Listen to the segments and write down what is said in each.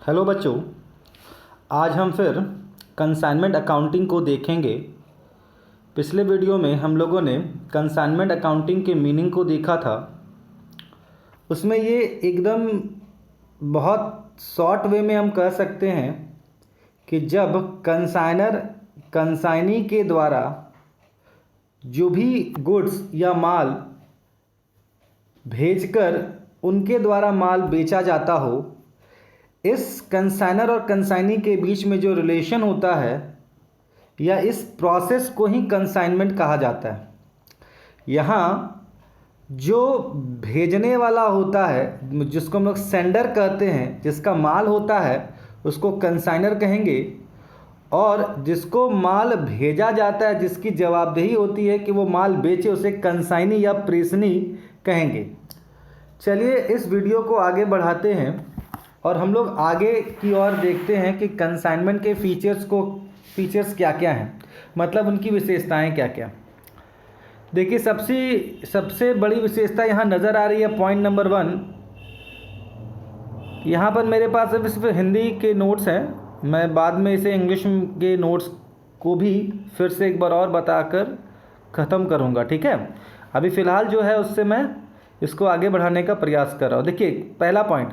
Hello बच्चों, आज हम फिर कंसाइनमेंट अकाउंटिंग को देखेंगे। पिछले वीडियो में हम लोगों ने कंसाइनमेंट अकाउंटिंग के मीनिंग को देखा था। उसमें ये एकदम बहुत शॉर्ट वे में हम कह सकते हैं कि जब कंसाइनर कंसाइनी के द्वारा जो भी गुड्स या माल भेजकर उनके द्वारा माल बेचा जाता हो, इस कंसाइनर और कंसाइनी के बीच में जो रिलेशन होता है या इस प्रोसेस को ही कंसाइनमेंट कहा जाता है। यहाँ जो भेजने वाला होता है, जिसको हम लोग सेंडर कहते हैं, जिसका माल होता है उसको कंसाइनर कहेंगे, और जिसको माल भेजा जाता है, जिसकी जवाबदेही होती है कि वो माल बेचे, उसे कंसाइनी या प्रेषणी कहेंगे। चलिए इस वीडियो को आगे बढ़ाते हैं और हम लोग आगे की ओर देखते हैं कि कंसाइनमेंट के फीचर्स क्या क्या हैं, मतलब उनकी विशेषताएं क्या क्या। देखिए सबसे बड़ी विशेषता यहाँ नज़र आ रही है। पॉइंट नंबर 1, यहाँ पर मेरे पास सिर्फ हिंदी के नोट्स हैं। मैं बाद में इसे इंग्लिश के नोट्स को भी फिर से एक बार और बताकर ख़त्म करूँगा, ठीक है। अभी फ़िलहाल जो है उससे मैं इसको आगे बढ़ाने का प्रयास कर रहा हूँ। देखिए पहला पॉइंट,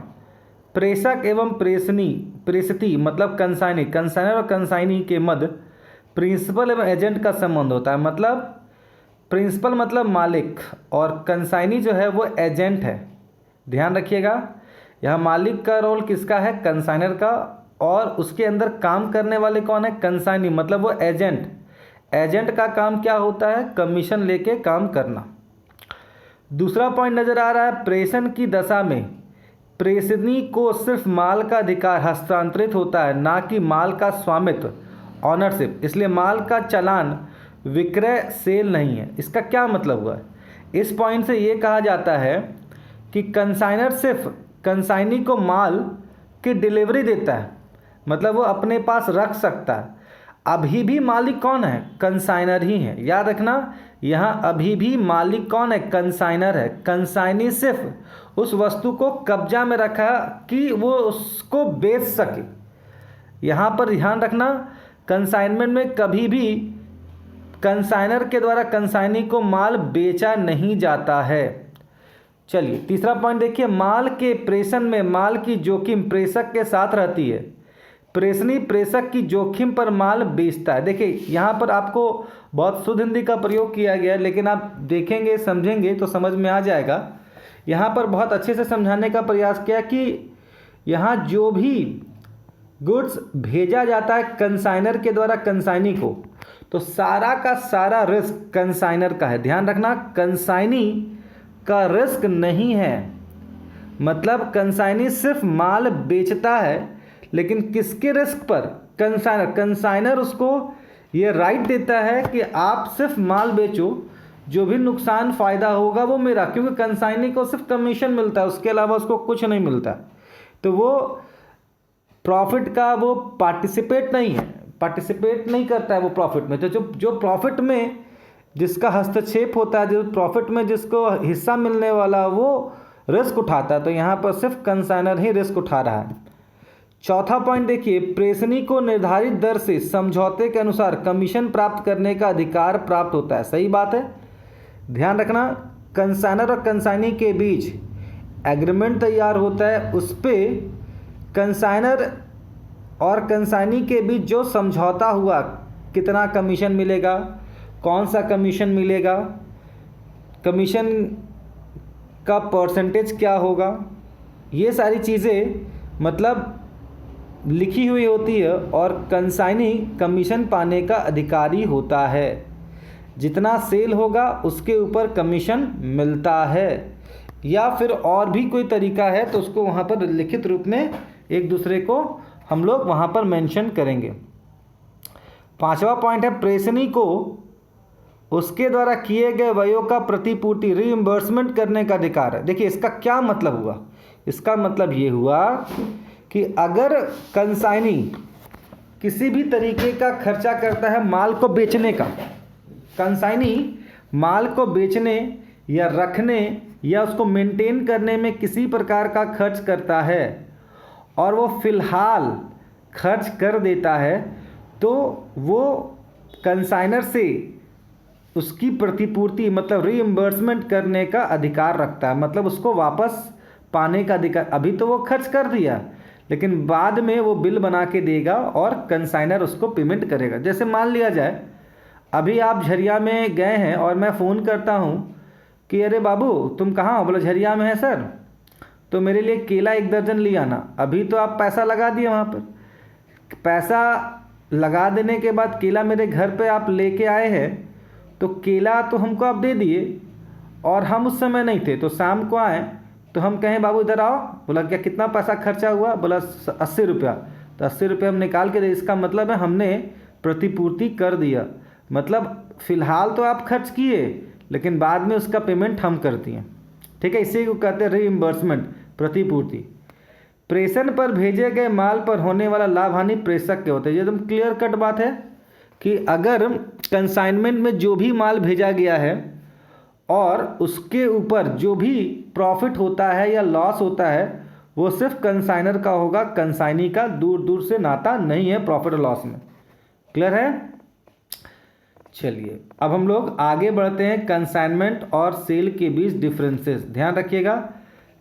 प्रेषक एवं प्रेषिती मतलब कंसाइनर और कंसाइनी के मध्य प्रिंसिपल एवं एजेंट का संबंध होता है। मतलब प्रिंसिपल मतलब मालिक और कंसाइनी जो है वो एजेंट है। ध्यान रखिएगा, यहाँ मालिक का रोल किसका है? कंसाइनर का, और उसके अंदर काम करने वाले कौन है? कंसाइनी, मतलब वो एजेंट का काम क्या होता है? कमीशन लेके काम करना। दूसरा पॉइंट नज़र आ रहा है, प्रेषण की दशा में प्रेषणी को सिर्फ माल का अधिकार हस्तांतरित होता है, ना कि माल का स्वामित्व, ऑनरशिप। इसलिए माल का चालान विक्रय सेल नहीं है। इसका क्या मतलब हुआ? इस पॉइंट से ये कहा जाता है कि कंसाइनर सिर्फ कंसाइनी को माल की डिलीवरी देता है, मतलब वो अपने पास रख सकता है। अभी भी मालिक कौन है? कंसाइनर ही है। याद रखना, यहाँ अभी भी मालिक कौन है? कंसाइनर है। कंसाइनी सिर्फ उस वस्तु को कब्जा में रखा कि वो उसको बेच सके। यहाँ पर ध्यान रखना, कंसाइनमेंट में कभी भी कंसाइनर के द्वारा कंसाइनी को माल बेचा नहीं जाता है। चलिए तीसरा पॉइंट देखिए, माल के प्रेषण में माल की जोखिम प्रेषक के साथ रहती है। प्रेषणी प्रेषक की जोखिम पर माल बेचता है। देखिए यहाँ पर आपको बहुत शुद्ध हिंदी का प्रयोग किया गया है, लेकिन आप देखेंगे समझेंगे तो समझ में आ जाएगा। यहाँ पर बहुत अच्छे से समझाने का प्रयास किया कि यहाँ जो भी गुड्स भेजा जाता है कंसाइनर के द्वारा कंसाइनी को, तो सारा का सारा रिस्क कंसाइनर का है। ध्यान रखना, कंसाइनी का रिस्क नहीं है। मतलब कंसाइनी सिर्फ माल बेचता है, लेकिन किसके रिस्क पर? कंसाइनर उसको ये राइट देता है कि आप सिर्फ माल बेचो, जो भी नुकसान फ़ायदा होगा वो मेरा, क्योंकि कंसाइनी को सिर्फ कमीशन मिलता है, उसके अलावा उसको कुछ नहीं मिलता। तो वो प्रॉफिट का वो पार्टिसिपेट नहीं करता है वो प्रॉफिट में। तो जो प्रॉफिट में जिसका हस्तक्षेप होता है, जो प्रॉफिट में जिसको हिस्सा मिलने वाला, वो रिस्क उठाता है। तो यहाँ पर सिर्फ कंसाइनर ही रिस्क उठा रहा है। चौथा पॉइंट देखिए, प्रेषणी को निर्धारित दर से समझौते के अनुसार कमीशन प्राप्त करने का अधिकार प्राप्त होता है। सही बात है, ध्यान रखना, कंसाइनर और कंसाइनी के बीच एग्रीमेंट तैयार होता है, उस पर कंसाइनर और कंसाइनी के बीच जो समझौता हुआ, कितना कमीशन मिलेगा, कौन सा कमीशन मिलेगा, कमीशन का परसेंटेज क्या होगा, ये सारी चीज़ें मतलब लिखी हुई होती है, और कंसाइनी कमीशन पाने का अधिकारी होता है। जितना सेल होगा उसके ऊपर कमीशन मिलता है, या फिर और भी कोई तरीका है तो उसको वहाँ पर लिखित रूप में एक दूसरे को हम लोग वहाँ पर मेंशन करेंगे। पांचवा पॉइंट है, प्रेषणी को उसके द्वारा किए गए व्ययों का प्रतिपूर्ति रीइंबर्समेंट करने का अधिकार है। देखिए इसका क्या मतलब हुआ? इसका मतलब ये हुआ कि अगर कंसाइनी किसी भी तरीके का खर्चा करता है माल को बेचने का, कंसाइनी माल को बेचने या रखने या उसको मेंटेन करने में किसी प्रकार का खर्च करता है, और वो फ़िलहाल खर्च कर देता है तो वो कंसाइनर से उसकी प्रतिपूर्ति मतलब रीइंबर्समेंट करने का अधिकार रखता है, मतलब उसको वापस पाने का अधिकार। अभी तो वो खर्च कर दिया, लेकिन बाद में वो बिल बना के देगा और कंसाइनर उसको पेमेंट करेगा। जैसे मान लिया जाए अभी आप झरिया में गए हैं और मैं फ़ोन करता हूँ कि अरे बाबू तुम कहाँ हो, बोला झरिया में है सर, तो मेरे लिए केला 1 दर्जन ले आना। अभी तो आप पैसा लगा दिए वहाँ पर, पैसा लगा देने के बाद केला मेरे घर पे आप लेके आए हैं, तो केला तो हमको आप दे दिए और हम उस समय नहीं थे, तो शाम को आए तो हम कहें बाबू इधर आओ, बोला क्या कितना पैसा खर्चा हुआ, बोला 80 रुपया, तो 80 रुपये हम निकाल के दे। इसका मतलब है हमने प्रतिपूर्ति कर दिया, मतलब फ़िलहाल तो आप खर्च किए लेकिन बाद में उसका पेमेंट हम कर दिए। ठीक है, इसी को कहते हैं रीइंबर्समेंट, प्रतिपूर्ति। प्रेषण पर भेजे गए माल पर होने वाला लाभ हानि प्रेषक के होते हैं। ये एकदम क्लियर कट बात है कि अगर कंसाइनमेंट में जो भी माल भेजा गया है और उसके ऊपर जो भी प्रॉफिट होता है या लॉस होता है वो सिर्फ कंसाइनर का होगा, कंसाइनी का दूर दूर से नाता नहीं है प्रॉफिट और लॉस में। क्लियर है? चलिए अब हम लोग आगे बढ़ते हैं। कंसाइनमेंट और सेल के बीच डिफरेंसेस, ध्यान रखिएगा,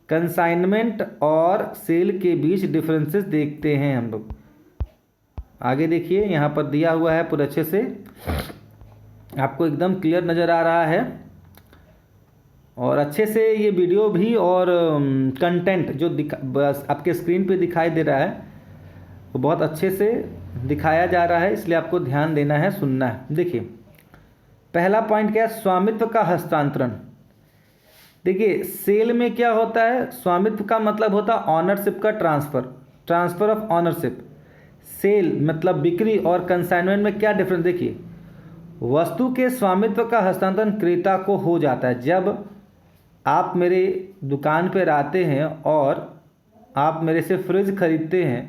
कंसाइनमेंट और सेल के बीच डिफरेंसेस देखते हैं हम लोग। आगे देखिए, यहाँ पर दिया हुआ है पूरे अच्छे से, आपको एकदम क्लियर नज़र आ रहा है और अच्छे से ये वीडियो भी और कंटेंट जो आपके स्क्रीन पे दिखाई दे रहा है वो बहुत अच्छे से दिखाया जा रहा है, इसलिए आपको ध्यान देना है, सुनना है। देखिए पहला पॉइंट क्या है, स्वामित्व का हस्तांतरण। देखिए सेल में क्या होता है, स्वामित्व का मतलब होता है ऑनरशिप का transfer, transfer of ownership. Sale मतलब बिक्री और कंसाइनमेंट में क्या डिफरेंस, देखिए वस्तु के स्वामित्व का हस्तांतरण क्रेता को हो जाता है। जब आप मेरे दुकान पर आते हैं और आप मेरे से फ्रिज खरीदते हैं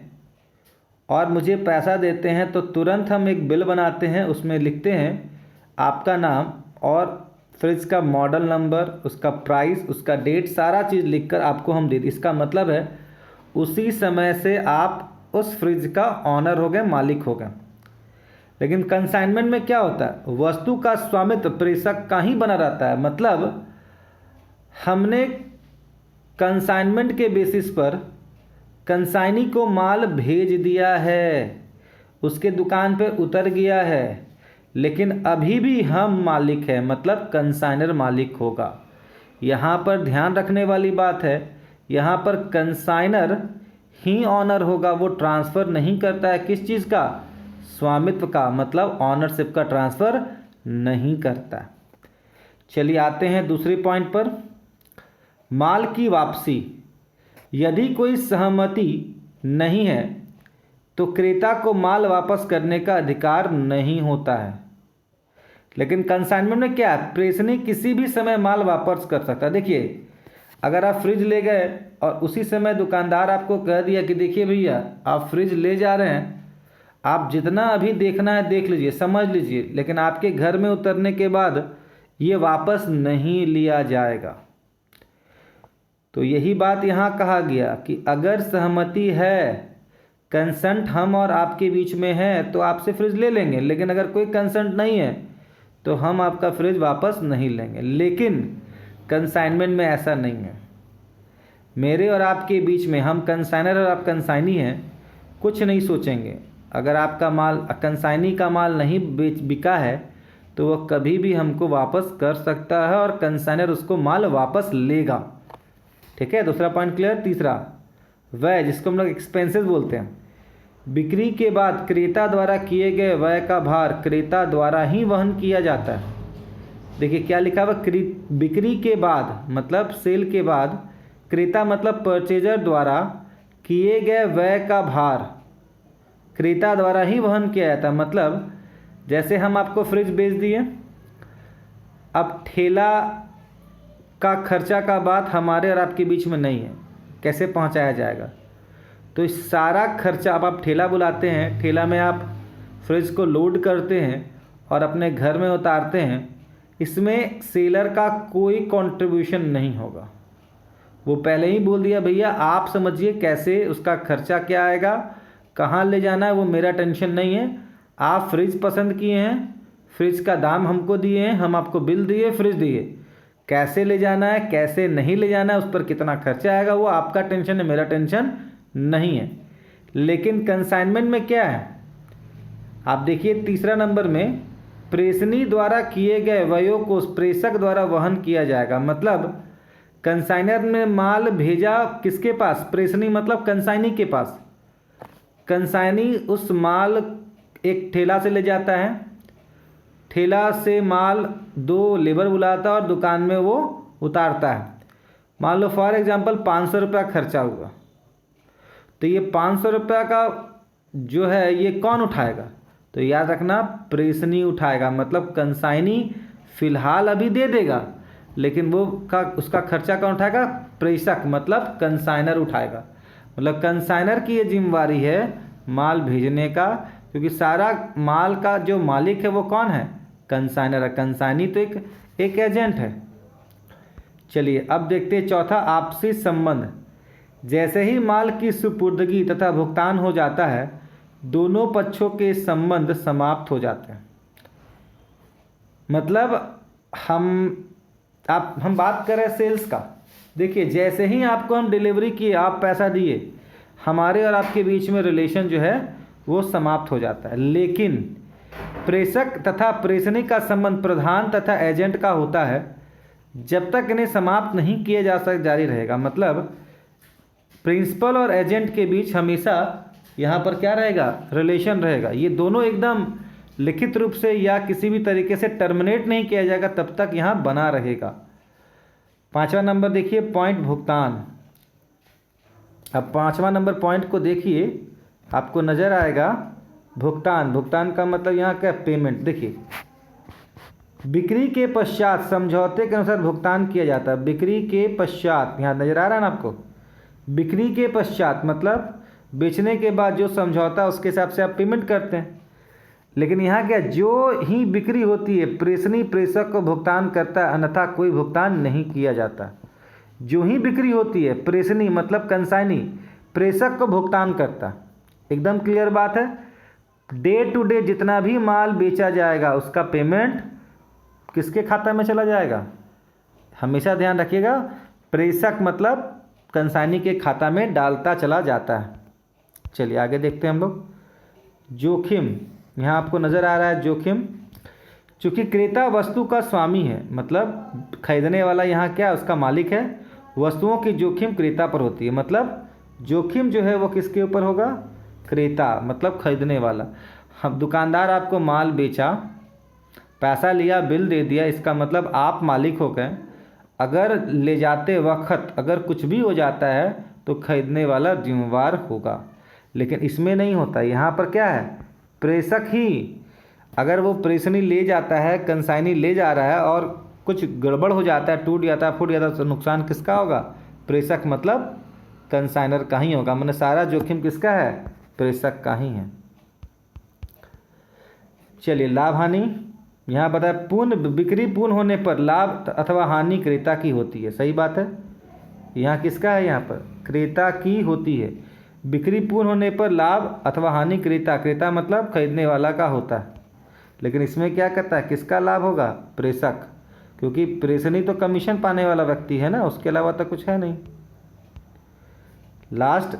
और मुझे पैसा देते हैं तो तुरंत हम एक बिल बनाते हैं, उसमें लिखते हैं आपका नाम और फ्रिज का मॉडल नंबर, उसका प्राइस, उसका डेट, सारा चीज़ लिखकर आपको हम दे दें। इसका मतलब है उसी समय से आप उस फ्रिज का ऑनर हो गए, मालिक हो गए। लेकिन कंसाइनमेंट में क्या होता है, वस्तु का स्वामित्व प्रेषक का ही बना रहता है। मतलब हमने कंसाइनमेंट के बेसिस पर कंसाइनी को माल भेज दिया है, उसके दुकान पे उतर गया है, लेकिन अभी भी हम मालिक हैं, मतलब कंसाइनर मालिक होगा। यहाँ पर ध्यान रखने वाली बात है, यहाँ पर कंसाइनर ही ऑनर होगा, वो ट्रांसफ़र नहीं करता है किस चीज़ का, स्वामित्व का, मतलब ऑनरशिप का ट्रांसफ़र नहीं करता। चलिए आते हैं दूसरे पॉइंट पर, माल की वापसी। यदि कोई सहमति नहीं है तो क्रेता को माल वापस करने का अधिकार नहीं होता है। लेकिन कंसाइनमेंट में क्या है, प्रेषणी किसी भी समय माल वापस कर सकता है। देखिए अगर आप फ्रिज ले गए और उसी समय दुकानदार आपको कह दिया कि देखिए भैया आप फ्रिज ले जा रहे हैं, आप जितना अभी देखना है देख लीजिए, समझ लीजिए, लेकिन आपके घर में उतरने के बाद ये वापस नहीं लिया जाएगा। तो यही बात यहाँ कहा गया कि अगर सहमति है, कंसेंट हम और आपके बीच में है तो आपसे फ्रिज ले लेंगे, लेकिन अगर कोई कंसेंट नहीं है तो हम आपका फ्रिज वापस नहीं लेंगे। लेकिन कंसाइनमेंट में ऐसा नहीं है, मेरे और आपके बीच में, हम कंसाइनर और आप कंसाइनी हैं, कुछ नहीं सोचेंगे। अगर आपका माल, कंसाइनी का माल नहीं बिका है तो वह कभी भी हमको वापस कर सकता है और कंसाइनर उसको माल वापस लेगा। ठीक है, दूसरा पॉइंट क्लियर। तीसरा व्यय, जिसको हम लोग एक्सपेंसेस बोलते हैं। बिक्री के बाद क्रेता द्वारा किए गए व्यय का भार क्रेता द्वारा ही वहन किया जाता है। देखिए क्या लिखा हुआ, बिक्री के बाद मतलब सेल के बाद, क्रेता मतलब परचेजर द्वारा किए गए व्यय का भार क्रेता द्वारा ही वहन किया जाता है। मतलब जैसे हम आपको फ्रिज बेच दिए, अब ठेला का खर्चा का बात हमारे और आपके बीच में नहीं है, कैसे पहुंचाया जाएगा, तो इस सारा खर्चा, अब आप ठेला बुलाते हैं, ठेला में आप फ्रिज को लोड करते हैं और अपने घर में उतारते हैं, इसमें सेलर का कोई कंट्रीब्यूशन नहीं होगा, वो पहले ही बोल दिया भैया आप समझिए कैसे, उसका खर्चा क्या आएगा, कहाँ ले जाना है, वो मेरा टेंशन नहीं है। आप फ्रिज पसंद किए हैं, फ्रिज का दाम हमको दिए हैं, हम आपको बिल दिए, फ्रिज दिए, कैसे ले जाना है कैसे नहीं ले जाना है, उस पर कितना खर्चा आएगा, वो आपका टेंशन है, मेरा टेंशन नहीं है। लेकिन कंसाइनमेंट में क्या है, आप देखिए तीसरा नंबर में, प्रेषणी द्वारा किए गए व्ययों को प्रेषक द्वारा वहन किया जाएगा। मतलब कंसाइनर ने माल भेजा किसके पास, प्रेषणी मतलब कंसाइनी के पास। कंसाइनी उस माल एक ठेला से ले जाता है, ठेला से माल 2 लेबर बुलाता है और दुकान में वो उतारता है। मान लो फॉर एग्जांपल 500 रुपया खर्चा हुआ, तो ये 500 रुपया का जो है ये कौन उठाएगा, तो याद रखना प्रेषणी उठाएगा। मतलब कंसाइनी फिलहाल अभी दे देगा, लेकिन वो उसका खर्चा कौन उठाएगा, प्रेषक मतलब कंसाइनर उठाएगा। मतलब कंसाइनर की ये जिम्मेवारी है माल भेजने का, क्योंकि सारा माल का जो मालिक है वो कौन है, कंसाइनर है। कंसाइनी तो एक एजेंट है। चलिए अब देखते हैं चौथा, आपसी संबंध। जैसे ही माल की सुपुर्दगी तथा भुगतान हो जाता है, दोनों पक्षों के संबंध समाप्त हो जाते हैं। मतलब हम बात करें सेल्स का, देखिए जैसे ही आपको हम डिलीवरी किए, आप पैसा दिए, हमारे और आपके बीच में रिलेशन जो है वो समाप्त हो जाता है। लेकिन प्रेषक तथा प्रेषणी का संबंध प्रधान तथा एजेंट का होता है, जब तक इन्हें समाप्त नहीं किया जा सकता जारी रहेगा। मतलब प्रिंसिपल और एजेंट के बीच हमेशा यहाँ पर क्या रहेगा, रिलेशन रहेगा। ये दोनों एकदम लिखित रूप से या किसी भी तरीके से टर्मिनेट नहीं किया जाएगा, तब तक यहाँ बना रहेगा। 5वां नंबर देखिए, पॉइंट भुगतान। अब 5वां नंबर पॉइंट को देखिए, आपको नज़र आएगा भुगतान। भुगतान का मतलब यहाँ क्या, पेमेंट। देखिए बिक्री के पश्चात समझौते के अनुसार भुगतान किया जाता है। बिक्री के पश्चात, यहाँ नज़र आ रहा है ना आपको, बिक्री के पश्चात मतलब बेचने के बाद जो समझौता उसके हिसाब से आप पेमेंट करते हैं। लेकिन यहाँ क्या, जो ही बिक्री होती है प्रेषणी प्रेषक को भुगतान करता है, अन्यथा कोई भुगतान नहीं किया जाता। जो ही बिक्री होती है प्रेषणी मतलब कंसाइनी प्रेषक को भुगतान करता। एकदम क्लियर बात है। डे टू डे जितना भी माल बेचा जाएगा उसका पेमेंट किसके खाता में चला जाएगा, हमेशा ध्यान रखिएगा, प्रेषक मतलब कंसाइनी के खाता में डालता चला जाता है। चलिए आगे देखते हैं हम लोग। जोखिम, यहाँ आपको नज़र आ रहा है जोखिम। चूँकि क्रेता वस्तु का स्वामी है, मतलब खरीदने वाला यहाँ क्या, उसका मालिक है, वस्तुओं की जोखिम क्रेता पर होती है। मतलब जोखिम जो है वो किसके ऊपर होगा, क्रेता मतलब खरीदने वाला। हम दुकानदार आपको माल बेचा, पैसा लिया, बिल दे दिया, इसका मतलब आप मालिक हो गए। अगर ले जाते वक्त अगर कुछ भी हो जाता है तो खरीदने वाला जिम्मेवार होगा। लेकिन इसमें नहीं होता, यहाँ पर क्या है, प्रेषक ही। अगर वो प्रेषणी ले जाता है, कंसाइनी ले जा रहा है और कुछ गड़बड़ हो जाता है, टूट जाता है, फूट जाता है, तो नुकसान किसका होगा, प्रेषक मतलब कंसाइनर का ही होगा। मतलब सारा जोखिम किसका है, प्रेषक का ही है। चलिए लाभ हानि, यहाँ बताया पूर्ण बिक्री पूर्ण होने पर लाभ अथवा हानि क्रेता की होती है। सही बात है, यहाँ किसका है, यहाँ पर क्रेता की होती है। बिक्री पूर्ण होने पर लाभ अथवा हानि क्रेता मतलब खरीदने वाला का होता है। लेकिन इसमें क्या करता है, किसका लाभ होगा, प्रेषक, क्योंकि प्रेषणी तो कमीशन पाने वाला व्यक्ति है ना, उसके अलावा तो कुछ है नहीं। लास्ट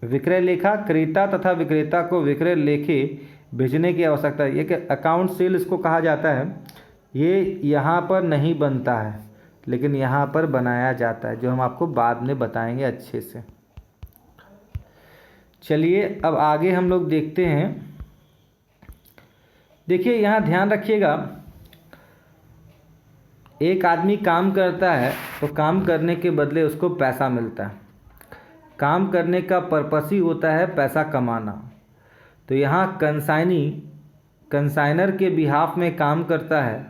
विक्रय लेखा, क्रेता तथा विक्रेता को विक्रय लेखे भेजने की आवश्यकता है। ये अकाउंट सेल इसको कहा जाता है। ये यहाँ पर नहीं बनता है, लेकिन यहाँ पर बनाया जाता है, जो हम आपको बाद में बताएंगे अच्छे से। चलिए अब आगे हम लोग देखते हैं। देखिए यहाँ ध्यान रखिएगा, एक आदमी काम करता है तो काम करने के बदले उसको पैसा मिलता है। काम करने का पर्पस ही होता है पैसा कमाना। तो यहाँ कंसाइनर के बिहाफ में काम करता है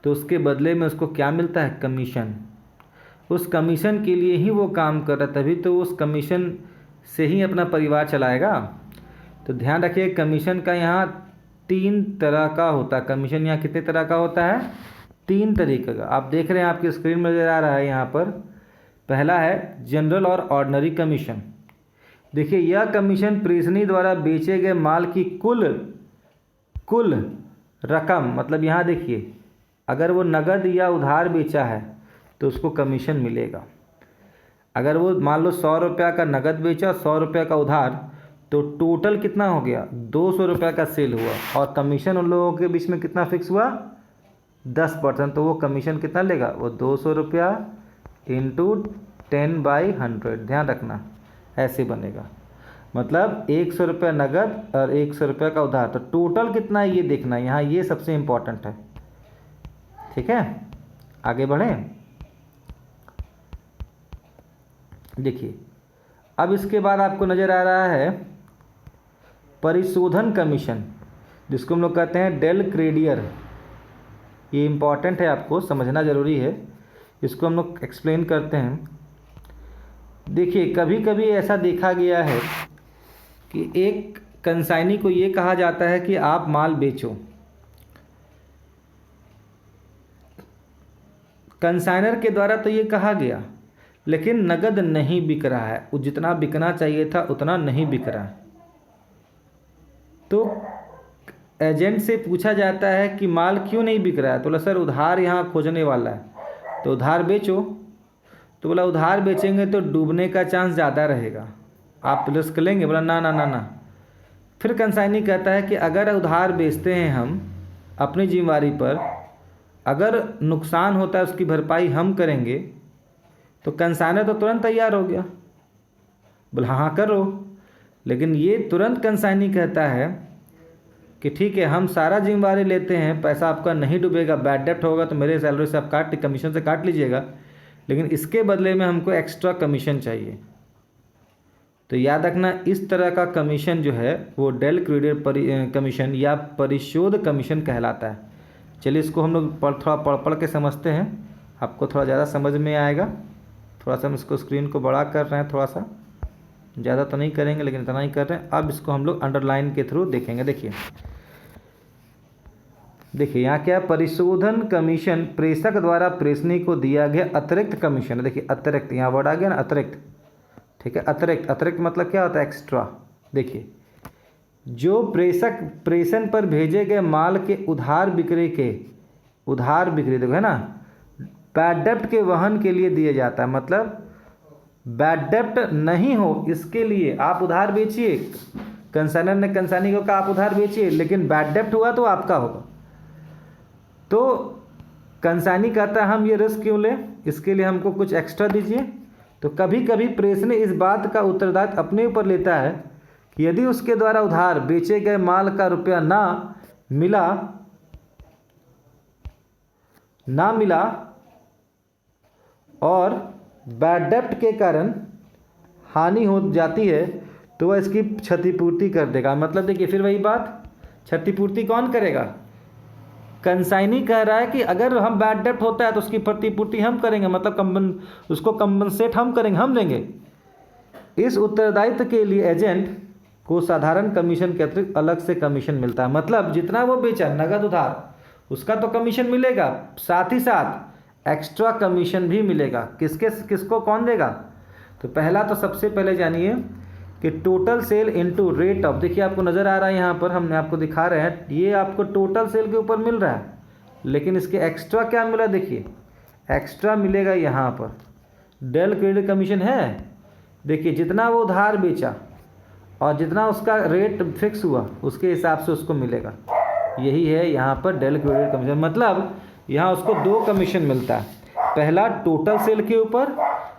तो उसके बदले में उसको क्या मिलता है, कमीशन। उस कमीशन के लिए ही वो काम कर रहा है, तभी तो उस कमीशन से ही अपना परिवार चलाएगा। तो ध्यान रखिए, कमीशन का यहाँ 3 तरह का होता है। कमीशन यहाँ कितने तरह का होता है, 3 तरीके का। आप देख रहे हैं, आपकी स्क्रीन में नज़र आ रहा है यहाँ पर पहला है जनरल और ऑर्डिनरी कमीशन। देखिए यह कमीशन प्रेषणी द्वारा बेचे गए माल की कुल रकम, मतलब यहाँ देखिए अगर वो नगद या उधार बेचा है तो उसको कमीशन मिलेगा। अगर वो मान लो 100 रुपया का नगद बेचा, 100 रुपया का उधार, तो टोटल कितना हो गया 200 रुपया का सेल हुआ, और कमीशन उन लोगों के बीच में कितना फिक्स हुआ 10%। तो वो कमीशन कितना लेगा, वो 200 रुपया इंटू 10/100, ध्यान रखना ऐसे बनेगा। मतलब 100 रुपया नगद और 100 रुपया का उधार, तो टोटल कितना है ये देखना है यहाँ, ये सबसे इम्पोर्टेंट है। ठीक है, आगे बढ़ें। देखिए अब इसके बाद आपको नज़र आ रहा है परिशोधन कमीशन, जिसको हम लोग कहते हैं डेल क्रेडियर। ये इम्पॉर्टेंट है, आपको समझना ज़रूरी है, इसको हम लोग एक्सप्लेन करते हैं। देखिए कभी कभी ऐसा देखा गया है कि एक कंसाइनी को ये कहा जाता है कि आप माल बेचो, कंसाइनर के द्वारा तो ये कहा गया, लेकिन नगद नहीं बिक रहा है, वो जितना बिकना चाहिए था उतना नहीं बिक रहा है। तो एजेंट से पूछा जाता है कि माल क्यों नहीं बिक रहा है, तो बोला सर उधार यहाँ खोजने वाला है, तो उधार बेचो। तो बोला उधार बेचेंगे तो डूबने का चांस ज़्यादा रहेगा, आप रिस्क लेंगे। बोला ना ना ना ना। फिर कंसाइनी कहता है कि अगर उधार बेचते हैं हम अपनी जिम्मेदारी पर, अगर नुकसान होता है उसकी भरपाई हम करेंगे, तो कंसाइनर तो तुरंत तैयार हो गया, बोला हाँ करो। लेकिन ये तुरंत कंसाइनी कहता है कि ठीक है हम सारा जिम्मेदारी लेते हैं, पैसा आपका नहीं डूबेगा, बैड डेप्ट होगा तो मेरे सैलरी से आप कमीशन से काट लीजिएगा, लेकिन इसके बदले में हमको एक्स्ट्रा कमीशन चाहिए। तो याद रखना इस तरह का कमीशन जो है वो डेल क्रेडियर कमीशन या परिशोध कमीशन कहलाता है। चलिए इसको हम लोग थोड़ा पढ़ के समझते हैं, आपको थोड़ा ज़्यादा समझ में आएगा। थोड़ा सा हम इसको स्क्रीन को बड़ा कर रहे हैं, थोड़ा सा ज़्यादा तो नहीं करेंगे लेकिन इतना ही कर रहे हैं। अब इसको हम लोग अंडरलाइन के थ्रू देखेंगे। देखिए यहाँ क्या, परिशोधन कमीशन प्रेषक द्वारा प्रेषणी को दिया गया अतिरिक्त कमीशन है। देखिए अतिरिक्त, यहाँ वर्ड आ गया ना अतिरिक्त, ठीक है। अतिरिक्त मतलब क्या होता है, एक्स्ट्रा। देखिए जो प्रेषक प्रेषण पर भेजे गए माल के उधार बिक्री देखो है ना, बैड डेप्ट के वहन के लिए दिया जाता है। मतलब बैड डेप्ट नहीं हो इसके लिए आप उधार बेचिए, कंसाइनर ने कंसाइनी को कहा आप उधार बेचिए, लेकिन बैड डेप्ट हुआ तो आपका होगा। तो कंसाइनी कहता है हम ये रिस्क क्यों लें, इसके लिए हमको कुछ एक्स्ट्रा दीजिए। तो कभी कभी प्रेषणी इस बात का उत्तरदायित्व अपने ऊपर लेता है कि यदि उसके द्वारा उधार बेचे गए माल का रुपया ना मिला और बैड डेप्ट के कारण हानि हो जाती है, तो वह इसकी क्षतिपूर्ति कर देगा। मतलब देखिए फिर वही बात, क्षतिपूर्ति कौन करेगा, कंसाइनी कह रहा है कि अगर हम बैड डेप्ट होता है तो उसकी प्रतिपूर्ति हम करेंगे, मतलब उसको कंपनसेट हम करेंगे, हम देंगे। इस उत्तरदायित्व के लिए एजेंट को साधारण कमीशन के अतिरिक्त अलग से कमीशन मिलता है। मतलब जितना वो बेचा नगद उधार उसका तो कमीशन मिलेगा, साथ ही साथ एक्स्ट्रा कमीशन भी मिलेगा। किसको कौन देगा, तो पहला तो सबसे पहले जानिए कि total sale into rate of, देखिए आपको नज़र आ रहा है यहाँ पर, हमने आपको दिखा रहे हैं, ये आपको टोटल सेल के ऊपर मिल रहा है, लेकिन इसके एक्स्ट्रा क्या मिला, देखिए एक्स्ट्रा मिलेगा यहाँ पर डेल क्रेडिट कमीशन है। देखिए जितना वो उधार बेचा और जितना उसका रेट फिक्स हुआ उसके हिसाब से उसको मिलेगा, यही है यहाँ पर डेल क्रेडिट कमीशन। मतलब यहाँ उसको दो कमीशन मिलता है, पहला टोटल सेल के ऊपर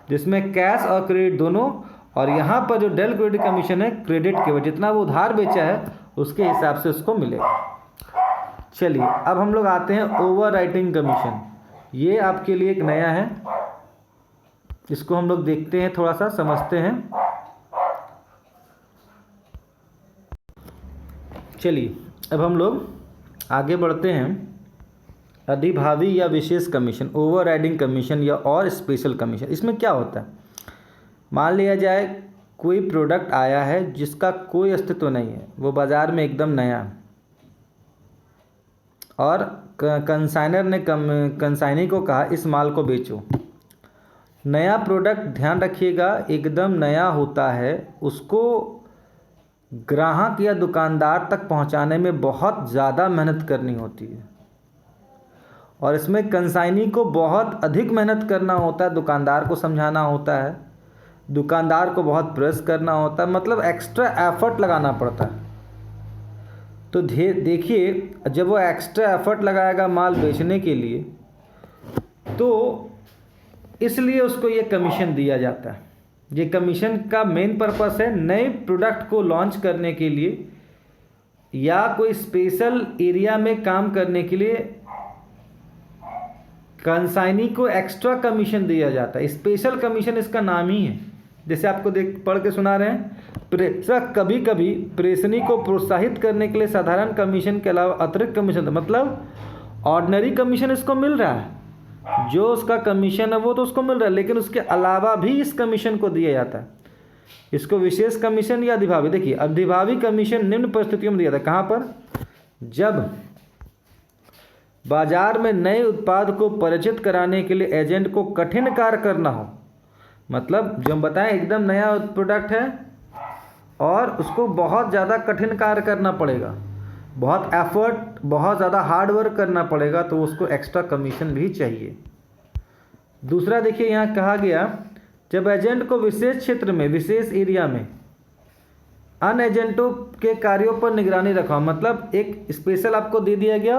जिसमें कैश और क्रेडिट दोनों, और यहाँ पर जो डेल क्रेडिट कमीशन है क्रेडिट के ऊपर, जितना वो उधार बेचा है उसके हिसाब से उसको मिलेगा। चलिए अब हम लोग आते हैं ओवर राइटिंग कमीशन। ये आपके लिए एक नया है, इसको हम लोग देखते हैं, थोड़ा सा समझते हैं। चलिए अब हम लोग आगे बढ़ते हैं। अधिभावी या विशेष कमीशन, ओवर राइडिंग कमीशन या और स्पेशल कमीशन, इसमें क्या होता है, मान लिया जाए कोई प्रोडक्ट आया है जिसका कोई अस्तित्व नहीं है, वो बाज़ार में एकदम नया है, और कंसाइनर ने कंसाइनी को कहा इस माल को बेचो। नया प्रोडक्ट ध्यान रखिएगा एकदम नया होता है, उसको ग्राहक या दुकानदार तक पहुंचाने में बहुत ज़्यादा मेहनत करनी होती है और इसमें कंसाइनी को बहुत अधिक मेहनत करना होता है, दुकानदार को समझाना होता है, दुकानदार को बहुत प्रेस करना होता है, मतलब एक्स्ट्रा एफर्ट लगाना पड़ता है। तो देखिए जब वो एक्स्ट्रा एफर्ट लगाएगा माल बेचने के लिए तो इसलिए उसको ये कमीशन दिया जाता है। ये कमीशन का मेन पर्पस है नए प्रोडक्ट को लॉन्च करने के लिए या कोई स्पेशल एरिया में काम करने के लिए कंसाइनी को एक्स्ट्रा कमीशन दिया जाता है। स्पेशल कमीशन इसका नाम ही है। जैसे आपको पढ़ के सुना रहे हैं, प्रेषक कभी कभी प्रेषणी को प्रोत्साहित करने के लिए साधारण कमीशन के अलावा अतिरिक्त कमीशन, मतलब ऑर्डिनरी कमीशन इसको मिल रहा है, जो उसका कमीशन है वो तो उसको मिल रहा है, लेकिन उसके अलावा भी इस कमीशन को दिया जाता है। इसको विशेष कमीशन या अधिभावी, देखिए अधिभावी कमीशन निम्न परिस्थितियों में दिया जाता है। कहाँ पर? जब बाजार में नए उत्पाद को परिचित कराने के लिए एजेंट को कठिन कार्य करना हो, मतलब जो हम बताएं एकदम नया प्रोडक्ट है और उसको बहुत ज़्यादा कठिन कार्य करना पड़ेगा, बहुत एफर्ट, बहुत ज़्यादा हार्ड वर्क करना पड़ेगा, तो उसको एक्स्ट्रा कमीशन भी चाहिए। दूसरा देखिए यहाँ कहा गया, जब एजेंट को विशेष क्षेत्र में, विशेष एरिया में अन्य एजेंटों के कार्यों पर निगरानी रखा, मतलब एक स्पेशल आपको दे दिया गया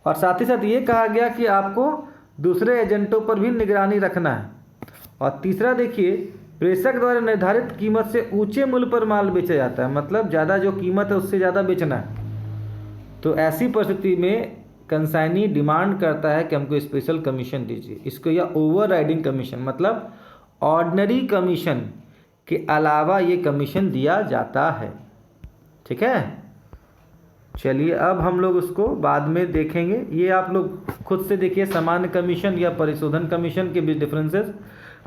और साथ ही साथ ये कहा गया कि आपको दूसरे एजेंटों पर भी निगरानी रखना है। और तीसरा देखिए, प्रेषक द्वारा निर्धारित कीमत से ऊंचे मूल्य पर माल बेचा जाता है, मतलब ज़्यादा जो कीमत है उससे ज़्यादा बेचना है। तो ऐसी परिस्थिति में कंसाइनी डिमांड करता है कि हमको स्पेशल कमीशन दीजिए। इसको या ओवर राइडिंग कमीशन, मतलब ऑर्डिनरी कमीशन के अलावा ये कमीशन दिया जाता है। ठीक है, चलिए अब हम लोग उसको बाद में देखेंगे। ये आप लोग खुद से देखिए, सामान्य कमीशन या परिशोधन कमीशन के बीच डिफरेंसेस,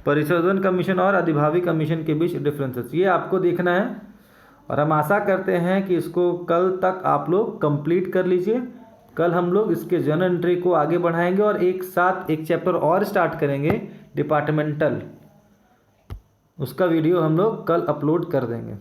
परिशोधन कमीशन और अधिभावी कमीशन के बीच डिफरेंसेस, ये आपको देखना है। और हम आशा करते हैं कि इसको कल तक आप लोग कंप्लीट कर लीजिए। कल हम लोग इसके जर्नल एंट्री को आगे बढ़ाएंगे और एक साथ एक चैप्टर और स्टार्ट करेंगे डिपार्टमेंटल, उसका वीडियो हम लोग कल अपलोड कर देंगे।